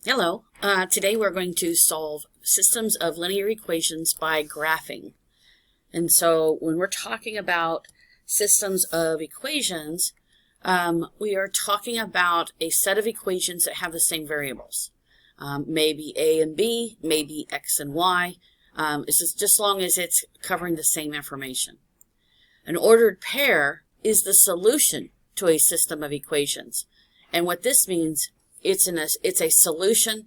Hello. Today we're going to solve systems of linear equations by graphing. And so when we're talking about systems of equations, we are talking about a set of equations that have the same variables. Maybe a and b, maybe x and y. It's just long as it's covering the same information. An ordered pair is the solution to a system of equations. And what this means, it's a solution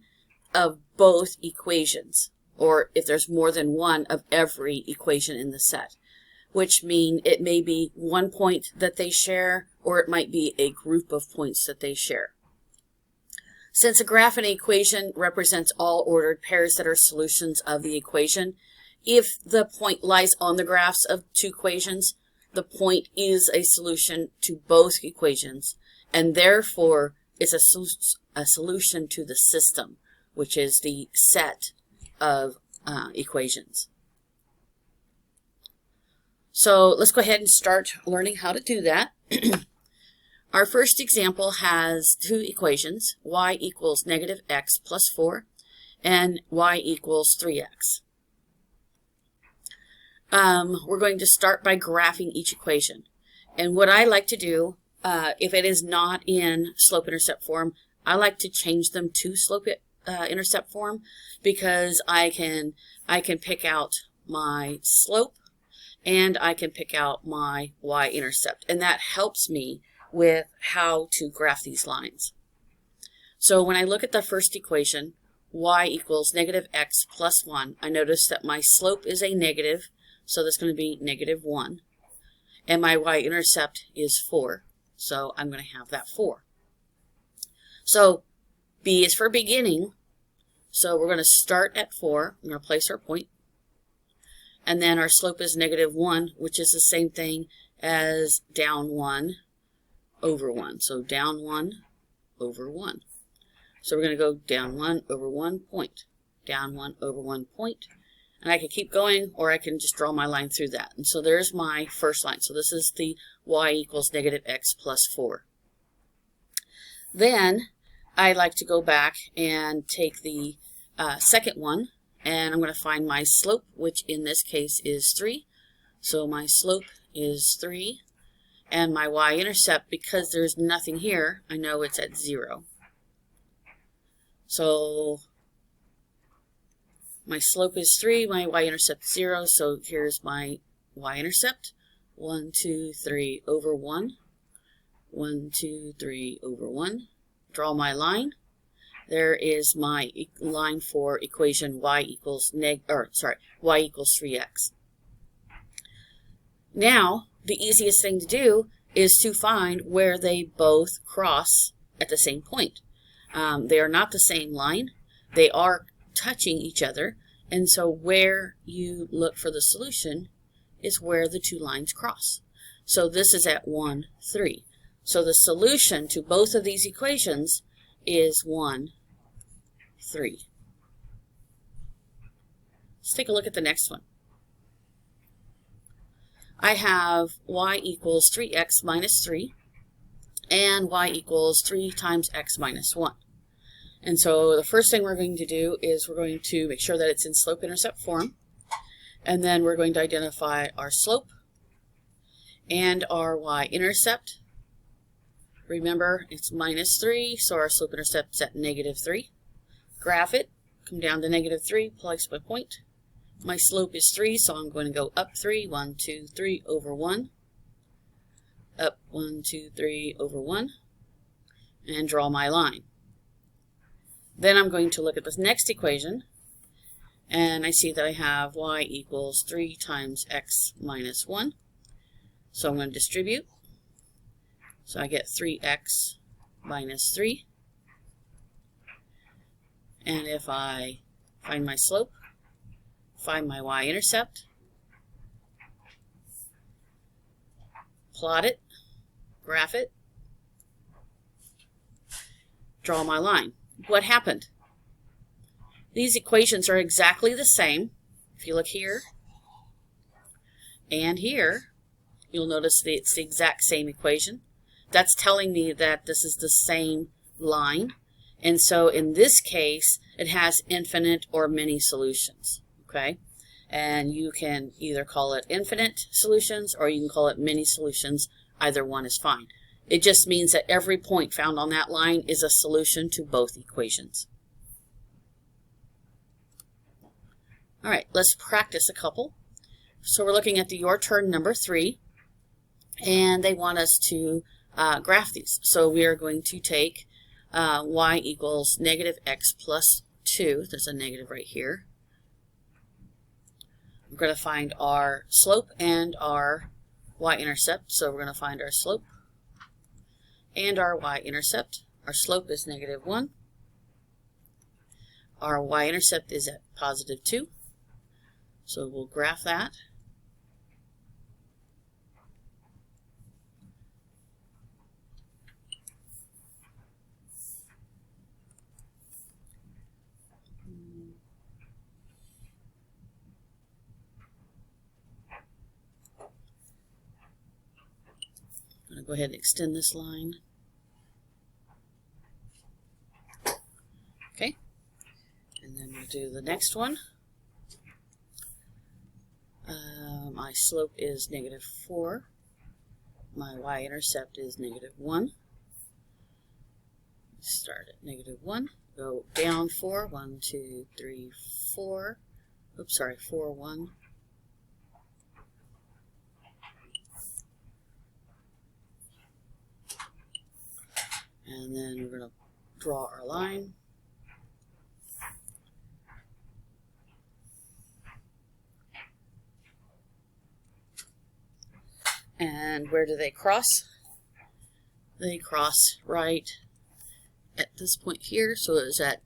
of both equations, or if there's more than one, of every equation in the set, which mean it may be one point that they share, or it might be a group of points that they share. Since a graph in an equation represents all ordered pairs that are solutions of the equation, if the point lies on the graphs of two equations, the point is a solution to both equations, and therefore it's a solution to the system, which is the set of equations. So let's go ahead and start learning how to do that. Our first example has two equations, y equals negative x plus 4 and y equals 3x. We're going to start by graphing each equation. And what I like to do, if it is not in slope-intercept form, I like to change them to slope-intercept form because I can pick out my slope and I can pick out my y-intercept, and that helps me with how to graph these lines. So when I look at the first equation, y equals negative x plus 1, I notice that my slope is a negative, so that's going to be negative 1, and my y-intercept is 4. So I'm going to have that 4. So B is for beginning. So we're going to start at 4. I'm going to place our point. And then our slope is negative 1, which is the same thing as down 1 over 1. So down 1 over 1. So we're going to go down 1 over 1 point. Down 1 over 1 point. And I can keep going, or I can just draw my line through that. And so there's my first line. So this is the y equals negative x plus 4. Then I like to go back and take the second one, and I'm going to find my slope, which in this case is 3. So my slope is 3, and my y-intercept, because there's nothing here, I know it's at 0. So my slope is 3, my y-intercept is 0, so here's my y-intercept. 1, 2, 3 over 1. 1, 2, 3 over 1. Draw my line. There is my line for equation y equals y equals 3x. Now, the easiest thing to do is to find where they both cross at the same point. They are not the same line. They are touching each other, and so where you look for the solution is where the two lines cross. So this is at 1, 3. So the solution to both of these equations is 1, 3. Let's take a look at the next one. I have y equals 3x minus 3 and y equals 3 times x minus 1. And so the first thing we're going to do is we're going to make sure that it's in slope-intercept form. And then we're going to identify our slope and our y-intercept. Remember, it's minus 3, so our slope-intercept is at negative 3. Graph it, come down to negative 3, place my point. My slope is 3, so I'm going to go up 3, 1, 2, 3 over 1. Up 1, 2, 3 over 1. And draw my line. Then I'm going to look at this next equation, and I see that I have y equals 3 times x minus 1. So I'm going to distribute. So I get 3x minus 3. And if I find my slope, find my y-intercept, plot it, graph it, draw my line. What happened? These equations are exactly the same. If you look here and here, you'll notice that it's the exact same equation. That's telling me that this is the same line, And so in this case, it has infinite or many solutions, okay? And you can either call it infinite solutions or you can call it many solutions. Either one is fine. It just means that every point found on that line is a solution to both equations. All right, let's practice a couple. So we're looking at the Your Turn number 3, and they want us to graph these. So we are going to take y equals negative x plus 2. There's a negative right here. We're going to find our slope and our y-intercept. So we're going to find our slope and our y-intercept. Our slope is negative 1. Our y-intercept is at positive 2. So we'll graph that. I'm going to go ahead and extend this line. Okay, and then we'll do the next one. My slope is negative 4. My y-intercept is negative 1. Start at negative 1. Go down 4. 1, 2, 3, 4. Oops, sorry, 4, 1. And then we're going to draw our line. And where do they cross? They cross right at this point here. So it's at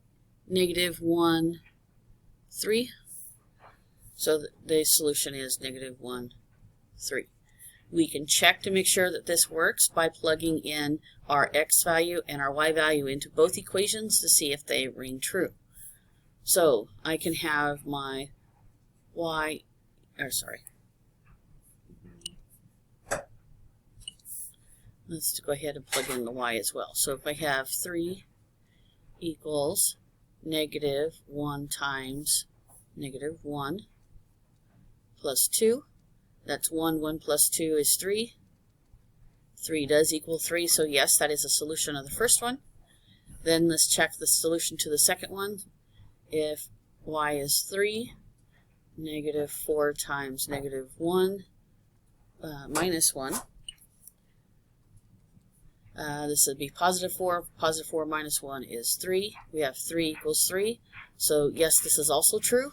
negative 1, 3. So the solution is negative 1, 3. We can check to make sure that this works by plugging in our x value and our y value into both equations to see if they ring true. So I can have my let's go ahead and plug in the y as well. So if I have 3 equals negative 1 times negative 1 plus 2, that's 1, 1 plus 2 is 3. 3 does equal 3, so yes, that is a solution of the first one. Then let's check the solution to the second one. If y is 3, negative 4 times negative 1 minus 1. This would be positive 4. Positive 4 minus 1 is 3. We have 3 equals 3. So yes, this is also true.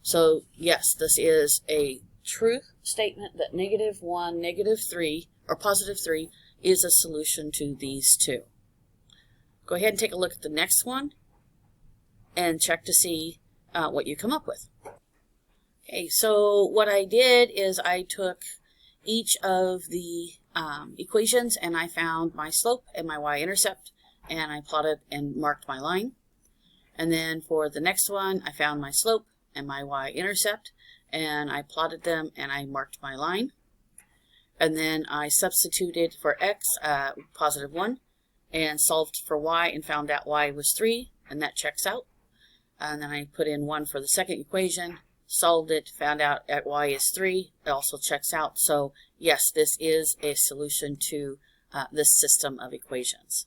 So yes, this is a truth statement that negative 1, negative 3, or positive 3 is a solution to these two. Go ahead and take a look at the next one and check to see what you come up with. Okay, so what I did is I took each of the equations and I found my slope and my y-intercept and I plotted and marked my line. And then for the next one, I found my slope and my y-intercept and I plotted them and I marked my line. And then I substituted for x, positive 1, and solved for y and found out y was 3, and that checks out. And then I put in 1 for the second equation, solved it, found out at y is 3, it also checks out. So yes, this is a solution to this system of equations.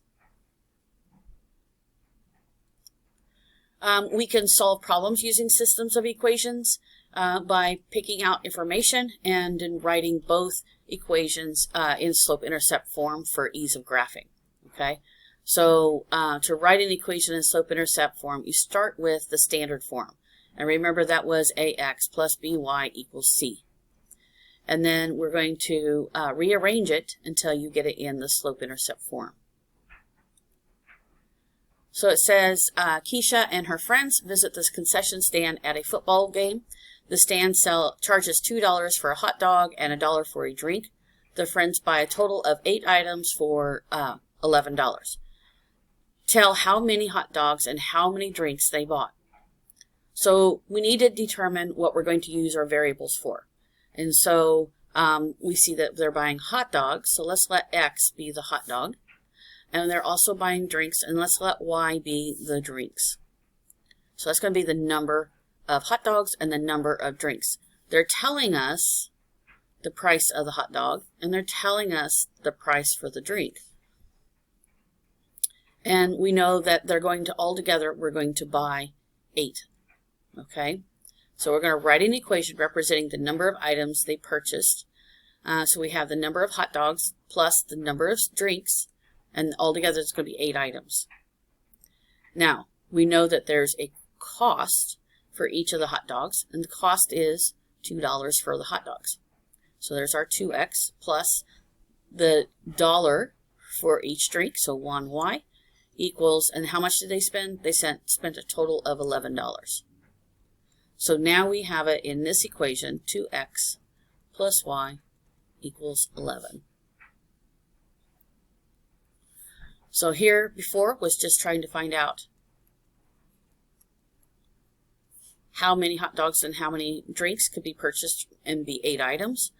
We can solve problems using systems of equations by picking out information and in writing both equations in slope-intercept form for ease of graphing. Okay, so to write an equation in slope-intercept form, you start with the standard form. And remember that was ax plus by equals c. And then we're going to rearrange it until you get it in the slope-intercept form. So it says, Keisha and her friends visit this concession stand at a football game. The stand charges $2 for a hot dog and $1 for a drink. The friends buy a total of 8 items for $11. Tell how many hot dogs and how many drinks they bought. So we need to determine what we're going to use our variables for. And so we see that they're buying hot dogs, so let's let x be the hot dog. and they're also buying drinks, and let's let Y be the drinks. So that's going to be the number of hot dogs and the number of drinks. They're telling us the price of the hot dog, and they're telling us the price for the drink. And we know that they're going to, all together, we're going to buy 8. Okay? So we're going to write an equation representing the number of items they purchased. So we have the number of hot dogs plus the number of drinks, and altogether it's going to be 8 items. Now, we know that there's a cost for each of the hot dogs, and the cost is $2 for the hot dogs. So there's our 2x plus the dollar for each drink, so 1y, equals, and how much did they spend? They spent a total of $11. So now we have it in this equation, 2x plus y equals 11. So here before was just trying to find out how many hot dogs and how many drinks could be purchased and be 8 items.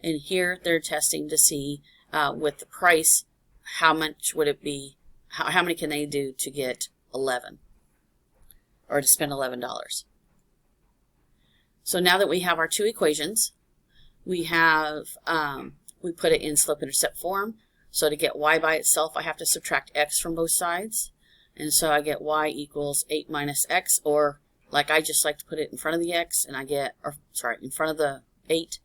And here they're testing to see with the price, how much would it be, how many can they do to get 11 or to spend $11. So now that we have our 2 equations, we have, we put it in slope-intercept form. So to get y by itself, I have to subtract x from both sides. And so I get y equals 8 minus x, or like I just like to put it in front of the x, and I get, or sorry, in front of the 8,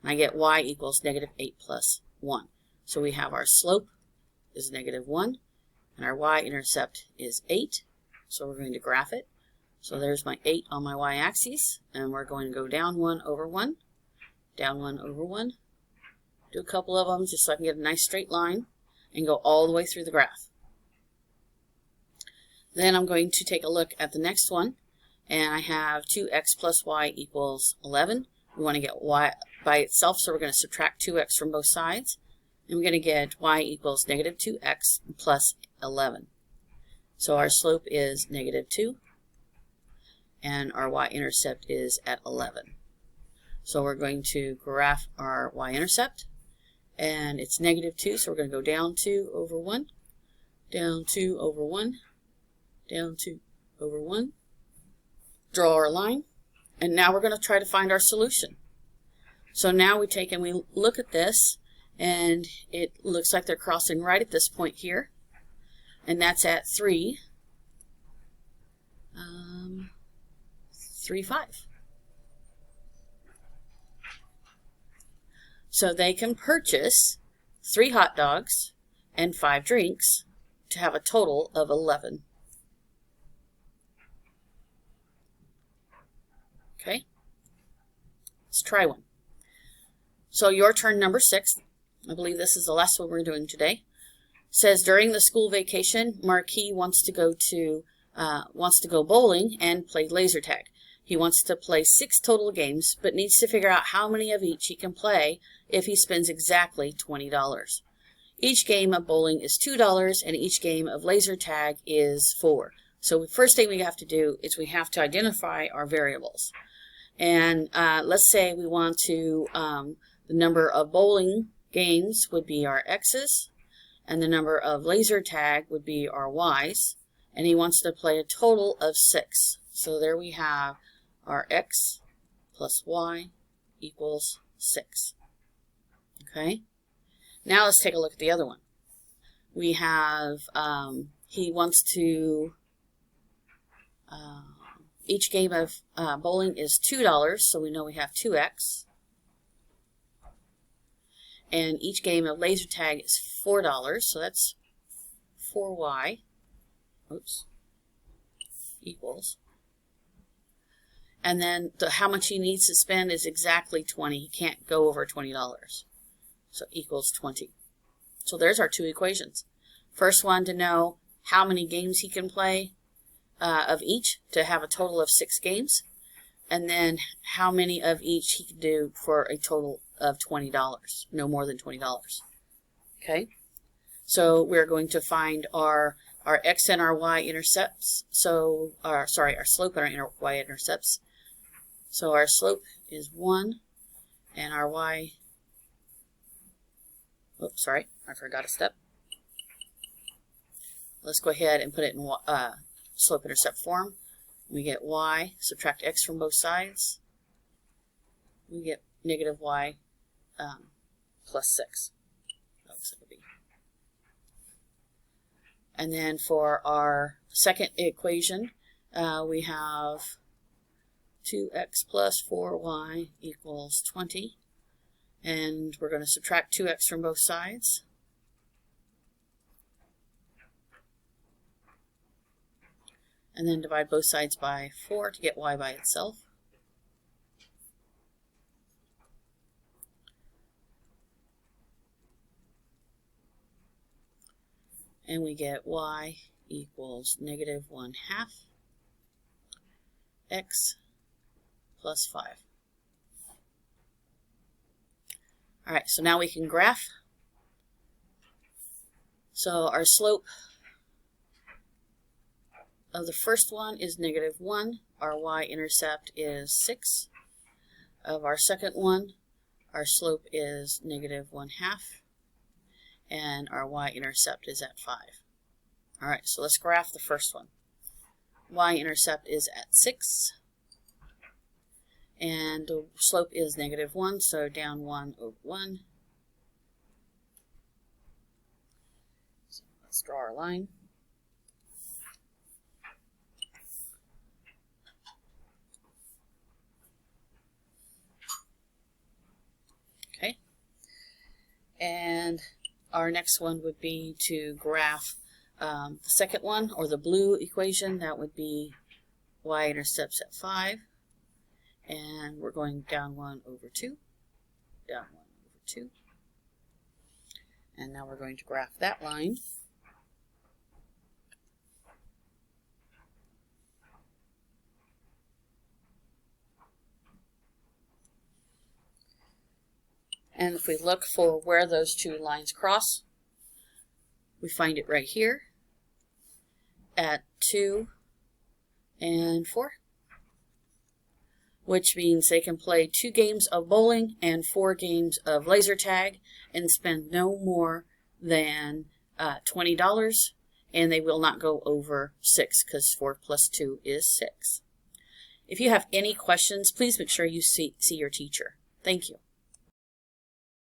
and I get y equals negative 8 plus 1. So we have our slope is negative 1, and our y-intercept is 8. So we're going to graph it. So there's my 8 on my y-axis, and we're going to go down 1 over 1, down 1 over 1, do a couple of them just so I can get a nice straight line, and go all the way through the graph. Then I'm going to take a look at the next one, and I have 2x plus y equals 11. We want to get y by itself, so we're going to subtract 2x from both sides, and we're going to get y equals negative 2x plus 11. So our slope is negative 2, and our y-intercept is at 11. So we're going to graph our y-intercept, and it's negative 2, so we're going to go down 2 over 1, down 2 over 1, down 2 over 1, draw our line, and now we're going to try to find our solution. So now we take and we look at this, and it looks like they're crossing right at this point here, and that's at 3, 3, 5. So they can purchase 3 hot dogs and 5 drinks to have a total of 11. Okay, let's try one. So your turn number 6, I believe this is the last one we're doing today, says during the school vacation, Marquis wants to go bowling and play laser tag. He wants to play 6 total games, but needs to figure out how many of each he can play if he spends exactly $20. Each game of bowling is $2, and each game of laser tag is $4. So the first thing we have to do is we have to identify our variables. And let's say we want to, the number of bowling games would be our x's, and the number of laser tag would be our y's, and he wants to play a total of 6. So there we have our x plus y equals 6. Okay, now let's take a look at the other one. We have, he wants to, each game of bowling is $2, so we know we have 2x. And each game of laser tag is $4, so that's 4y, oops, equals. And then how much he needs to spend is exactly 20. He can't go over $20. So equals 20. So there's our 2 equations. First one to know how many games he can play of each to have a total of 6 games. And then how many of each he can do for a total of $20. No more than $20. Okay. So we're going to find our x and our y intercepts. So our slope and our y intercepts. So our slope is 1, and our y, oops, sorry, I forgot a step. Let's go ahead and put it in slope-intercept form. We get y, subtract x from both sides. We get negative y plus 6. That looks like a b. And then for our second equation, we have 2x plus 4y equals 20. And we're going to subtract 2x from both sides. And then divide both sides by 4 to get y by itself. And we get y equals negative 1/2 x plus 5. All right, so now we can graph. So our slope of the first one is negative 1. Our y-intercept is 6. Of our second one, our slope is negative 1/2. And our y-intercept is at 5. All right, so let's graph the first one. Y-intercept is at 6. And the slope is negative 1, so down 1 over 1. So let's draw our line. Okay. And our next one would be to graph the second one, or the blue equation. That would be y-intercepts at 5. And we're going down 1 over 2, down 1 over 2. And now we're going to graph that line. And if we look for where those two lines cross, we find it right here at 2 and 4. Which means they can play 2 games of bowling and 4 games of laser tag and spend no more than $20, and they will not go over 6 because 4 plus 2 is 6. If you have any questions, please make sure you see your teacher. Thank you.